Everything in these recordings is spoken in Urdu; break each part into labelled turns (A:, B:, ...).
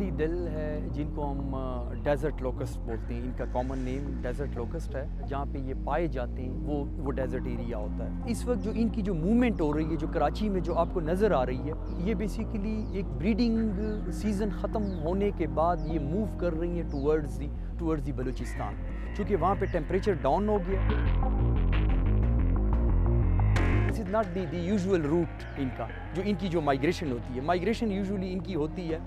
A: بڑی دل ہے جن کو ہم ڈیزرٹ لوکسٹ بولتے ہیں. ان کا کامن نیم ڈیزرٹ لوکسٹ ہے. جہاں پہ یہ پائے جاتے ہیں وہ ڈیزرٹ ایریا ہوتا ہے. اس وقت جو ان کی جو موومنٹ ہو رہی ہے جو کراچی میں جو آپ کو نظر آ رہی ہے, یہ بیسیکلی ایک بریڈنگ سیزن ختم ہونے کے بعد یہ موو کر رہی ہیں ٹورڈز دی بلوچستان, چونکہ وہاں پہ ٹیمپریچر ڈاؤن ہو گیا. This is not the usual route ان کا, جو ان کی جو مائگریشن ہوتی ہے. مائگریشن یوزولی ان کی ہوتی ہے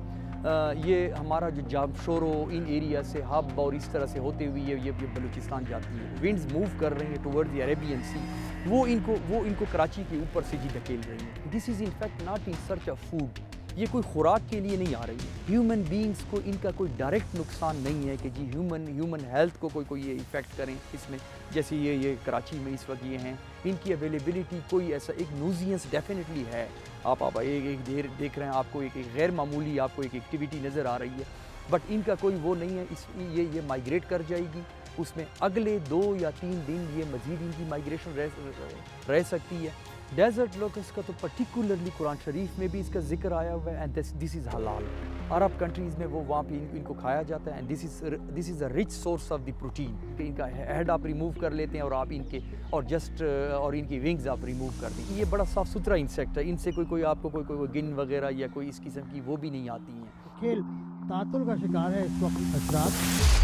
A: یہ ہمارا جو جابشورو ان ایریا سے ہب اور اس طرح سے ہوتے ہوئے یہ بلوچستان جاتی ہے. ونڈز موو کر رہی ہیں ٹورڈ دی عربین سی, وہ ان کو کراچی کے اوپر سے جی دھکیل رہی ہیں. This is in fact not in search of food, یہ کوئی خوراک کے لیے نہیں آ رہی ہے. ہیومن بینگز کو ان کا کوئی ڈائریکٹ نقصان نہیں ہے کہ جی ہیومن ہیلتھ کو کوئی یہ ایفیکٹ کریں اس میں, جیسے یہ کراچی میں اس وقت یہ ہیں. ان کی اویلیبلٹی کوئی ایسا ایک نوزینس ڈیفینیٹلی ہے. آپ ایک دیر دیکھ رہے ہیں, آپ کو ایک غیر معمولی آپ کو ایک ایکٹیویٹی نظر آ رہی ہے, بٹ ان کا کوئی وہ نہیں ہے. یہ مائگریٹ کر جائے گی, اس میں اگلے 2 یا 3 دن یہ مزید ان کی مائگریشن رہ سکتی ہے. ڈیزرٹ لوکسٹ کا تو پرٹیکولرلی قرآن شریف میں بھی اس کا ذکر آیا ہوا ہے, اینڈ دس از حلال. عرب کنٹریز میں وہ وہاں پہ ان کو کھایا جاتا ہے, and this is a rich source of the protein. کہ ان کا ہیڈ آپ ریموو کر لیتے ہیں اور آپ ان کے اور ان کی ونگز آپ ریموو کر دیں. یہ بڑا صاف ستھرا انسیکٹ ہے, ان سے کوئی آپ کو کوئی گن وغیرہ یا کوئی اس قسم کی وہ بھی نہیں آتی ہیں.
B: کھیل تعطل کا شکار ہے اس وقت. حشرات